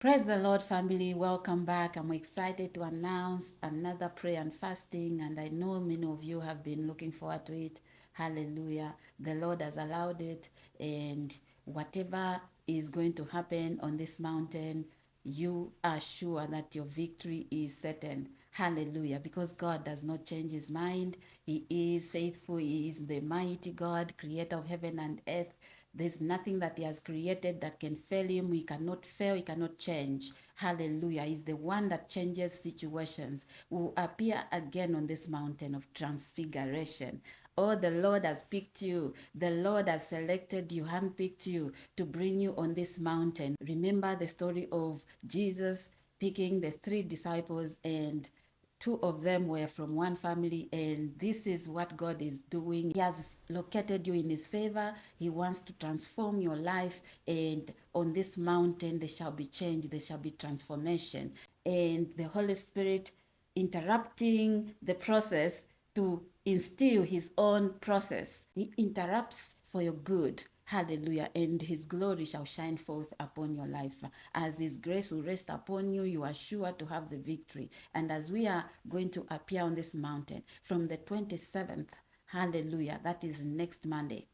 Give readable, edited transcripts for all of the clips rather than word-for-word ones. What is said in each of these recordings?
Praise the Lord, family. Welcome back. I'm excited to announce another prayer and fasting, and I know many of you have been looking forward to it. Hallelujah. The Lord has allowed it, and whatever is going to happen on this mountain, you are sure that your victory is certain. Hallelujah. Because God does not change his mind. He is faithful. He is the mighty God, creator of heaven and earth. There's nothing that he has created that can fail him. He cannot fail. He cannot change. Hallelujah. He's the one that changes situations. Will appear again on this mountain of transfiguration. Oh, the Lord has picked you. The Lord has selected you, handpicked you to bring you on this mountain. Remember the story of Jesus picking the three disciples, and two of them were from one family, and this is what God is doing. He has located you in his favor. He wants to transform your life, and on this mountain there shall be change, there shall be transformation, and the Holy Spirit interrupting the process to instill his own process. He interrupts for your good. Hallelujah. And his glory shall shine forth upon your life. As his grace will rest upon you, you are sure to have the victory. And as we are going to appear on this mountain from the 27th, hallelujah, that is next Monday,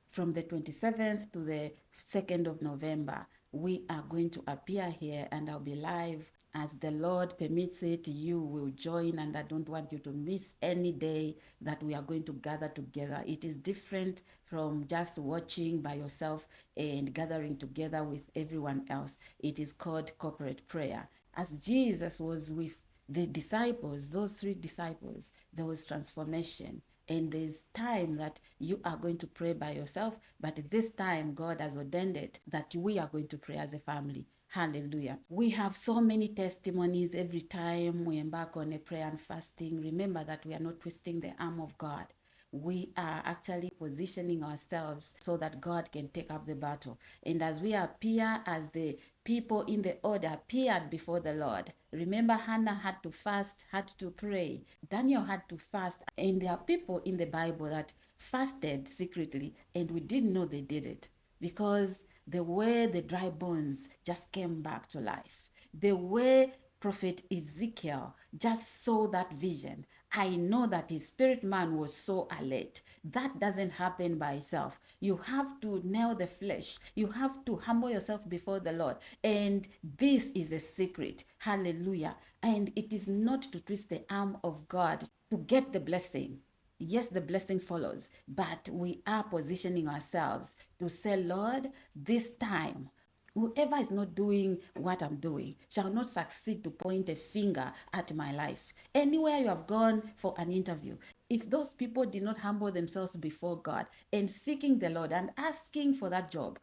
from the 27th to the 2nd of November, we are going to appear here, and I'll be live as the Lord permits it. You will join, and I don't want you to miss any day that we are going to gather together. It is different from just watching by yourself and gathering together with everyone else. It is called corporate prayer. As Jesus was with the disciples, those three disciples, there was transformation. And there's time that you are going to pray by yourself, but this time God has ordained it that we are going to pray as a family. Hallelujah. We have so many testimonies every time we embark on a prayer and fasting. Remember that we are not twisting the arm of God. We are actually positioning ourselves so that God can take up the battle. And as we appear as the people in the order appeared before the Lord, remember Hannah had to fast, had to pray. Daniel had to fast. And there are people in the Bible that fasted secretly, and we didn't know they did it because the way the dry bones just came back to life, the way Prophet Ezekiel just saw that vision. I know that his spirit man was so alert. That doesn't happen by itself. You have to nail the flesh. You have to humble yourself before the Lord. And this is a secret. Hallelujah. And it is not to twist the arm of God to get the blessing. Yes, the blessing follows, but we are positioning ourselves to say, Lord, this time, whoever is not doing what I'm doing shall not succeed to point a finger at my life. Anywhere you have gone for an interview, if those people did not humble themselves before God and seeking the Lord and asking for that job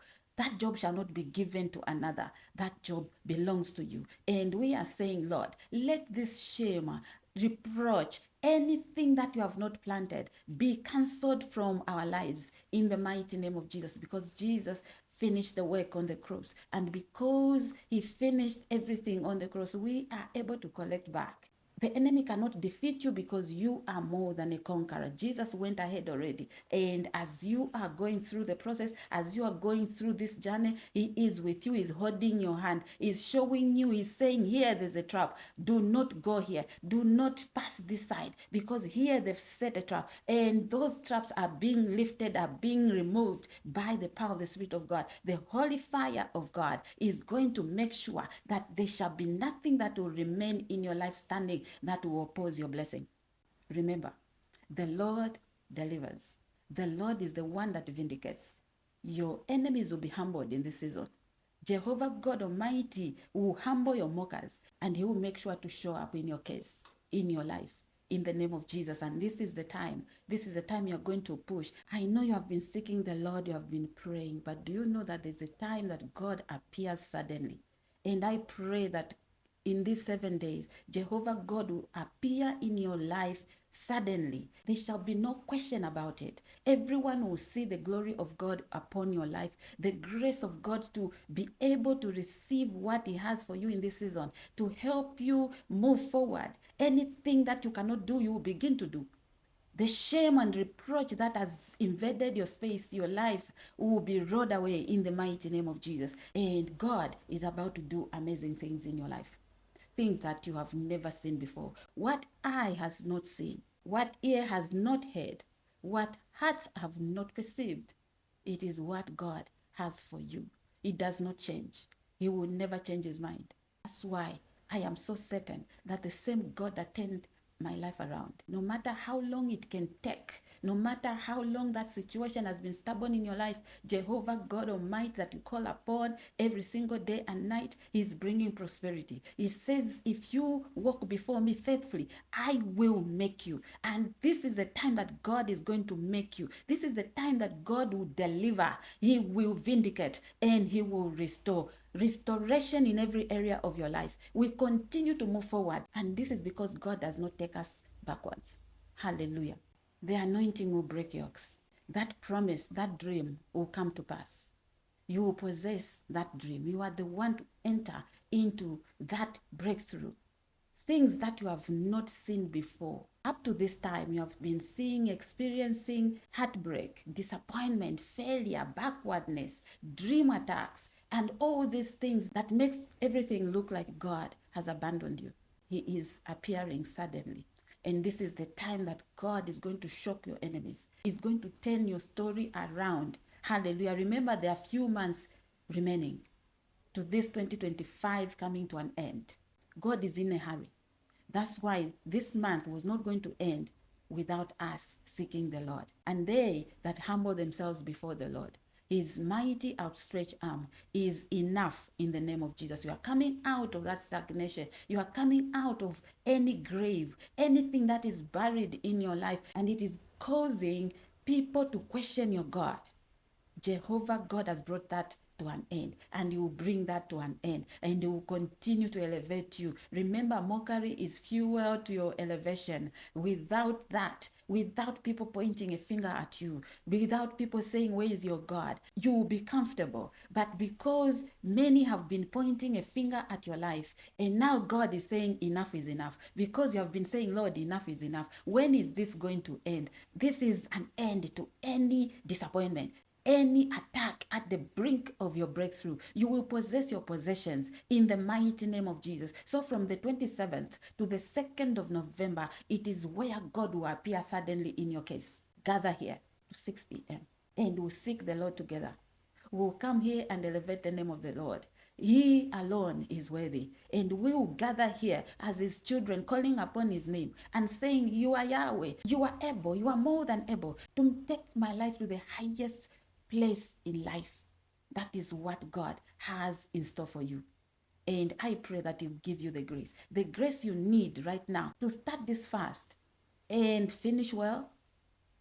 shall not be given to another. That job belongs to you. And we are saying, Lord, let this shame, reproach, anything that you have not planted be cancelled from our lives in the mighty name of Jesus, because Jesus finished the work on the cross. And because he finished everything on the cross, we are able to collect back. The enemy cannot defeat you because you are more than a conqueror. Jesus went ahead already. And as you are going through the process, as you are going through this journey, he is with you. He's holding your hand. He's showing you. He's saying, here, there's a trap. Do not go here. Do not pass this side, because here they've set a trap. And those traps are being lifted, are being removed by the power of the Spirit of God. The holy fire of God is going to make sure that there shall be nothing that will remain in your life standing that will oppose your blessing. Remember, the Lord delivers. The Lord is the one that vindicates. Your enemies will be humbled in this season. Jehovah God Almighty will humble your mockers, and he will make sure to show up in your case, in your life, in the name of Jesus. And this is the time. This is the time you're going to push. I know you have been seeking the Lord, you have been praying, but do you know that there's a time that God appears suddenly? And I pray that in these 7 days, Jehovah God will appear in your life suddenly. There shall be no question about it. Everyone will see the glory of God upon your life, the grace of God to be able to receive what he has for you in this season, to help you move forward. Anything that you cannot do, you will begin to do. The shame and reproach that has invaded your space, your life, will be rolled away in the mighty name of Jesus. And God is about to do amazing things in your life. Things that you have never seen before. What eye has not seen, what ear has not heard, what hearts have not perceived. It is what God has for you. It does not change. He will never change his mind. That's why I am so certain that the same God that turned my life around, no matter how long it can take, no matter how long that situation has been stubborn in your life, Jehovah God Almighty that you call upon every single day and night, He's bringing prosperity. He says, if you walk before me faithfully, I will make you. And this is the time that God is going to make you. This is the time that God will deliver. He will vindicate and He will restore. Restoration in every area of your life. We continue to move forward. And this is because God does not take us backwards. Hallelujah. The anointing will break yokes. That promise, that dream will come to pass. You will possess that dream. You are the one to enter into that breakthrough. Things that you have not seen before. Up to this time, you have been seeing, experiencing heartbreak, disappointment, failure, backwardness, dream attacks, and all these things that makes everything look like God has abandoned you. He is appearing suddenly. And this is the time that God is going to shock your enemies. He's going to turn your story around. Hallelujah. Remember, there are few months remaining to this 2025 coming to an end. God is in a hurry. That's why this month was not going to end without us seeking the Lord. And they that humble themselves before the Lord, His mighty outstretched arm is enough in the name of Jesus. You are coming out of that stagnation. You are coming out of any grave, anything that is buried in your life, and it is causing people to question your God. Jehovah God has brought that to an end, and He will bring that to an end, and He will continue to elevate you. Remember, mockery is fuel to your elevation. Without that, without people pointing a finger at you, without people saying, where is your God? You will be comfortable. But because many have been pointing a finger at your life, and now God is saying, enough is enough. Because you have been saying, Lord, enough is enough. When is this going to end? This is an end to any disappointment. Any attack at the brink of your breakthrough, you will possess your possessions in the mighty name of Jesus. So from the 27th to the 2nd of November, it is where God will appear suddenly in your case. Gather here to 6 p.m. and we'll seek the Lord together. We'll come here and elevate the name of the Lord. He alone is worthy. And we will gather here as His children, calling upon His name and saying, you are Yahweh. You are able. You are more than able to take my life to the highest place in life. That is what God has in store for you. And I pray that He'll give you the grace you need right now to start this fast and finish well.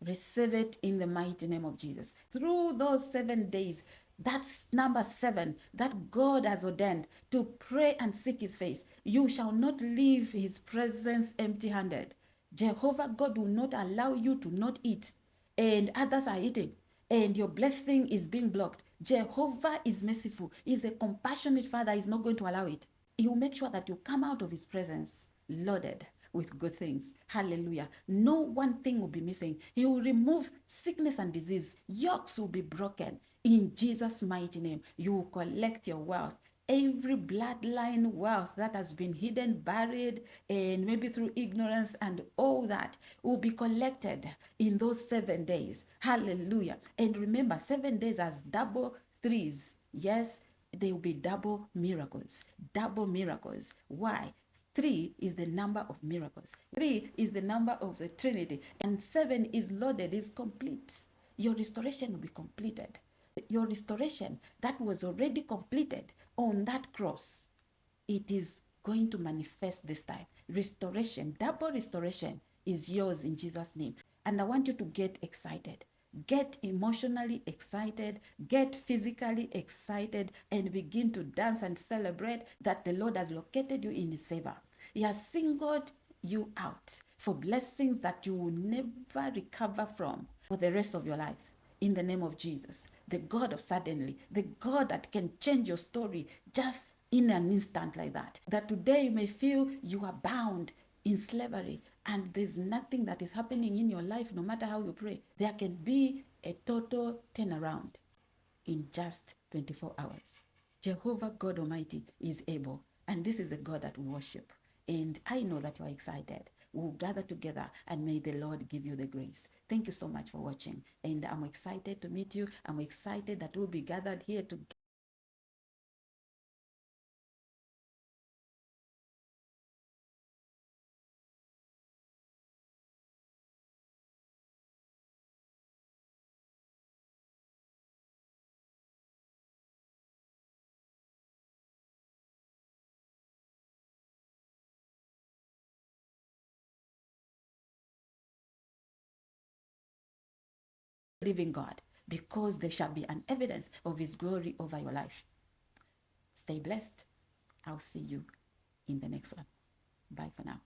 Receive it in the mighty name of Jesus. Through those 7 days, that's number 7 that God has ordained to pray and seek His face. You shall not leave His presence empty-handed. Jehovah God will not allow you to not eat, and others are eating, and your blessing is being blocked. Jehovah is merciful. He's a compassionate Father. He's not going to allow it. He will make sure that you come out of His presence loaded with good things. Hallelujah. No one thing will be missing. He will remove sickness and disease. Yokes will be broken. In Jesus' mighty name, you will collect your wealth. Every bloodline wealth that has been hidden, buried, and maybe through ignorance and all that will be collected in those 7 days. Hallelujah. And remember, 7 days as double threes. Yes, they will be double miracles. Double miracles. Why? 3 is the number of miracles. 3 is the number of the Trinity. And 7 is loaded, is complete. Your restoration will be completed. Your restoration that was already completed on that cross, it is going to manifest this time. Restoration, double restoration is yours in Jesus' name. And I want you to get excited. Get emotionally excited, get physically excited, and begin to dance and celebrate that the Lord has located you in His favor. He has singled you out for blessings that you will never recover from for the rest of your life. In the name of Jesus, the God of suddenly, the God that can change your story just in an instant like that. That today you may feel you are bound in slavery, and there's nothing that is happening in your life, no matter how you pray, there can be a total turnaround in just 24 hours. Jehovah God Almighty is able, and this is the God that we worship. And I know that you are excited. We'll gather together, and may the Lord give you the grace. Thank you so much for watching, and I'm excited to meet you. I'm excited that we'll be gathered here to living God, because there shall be an evidence of his glory over your life. Stay blessed. I'll see you in the next one. Bye for now.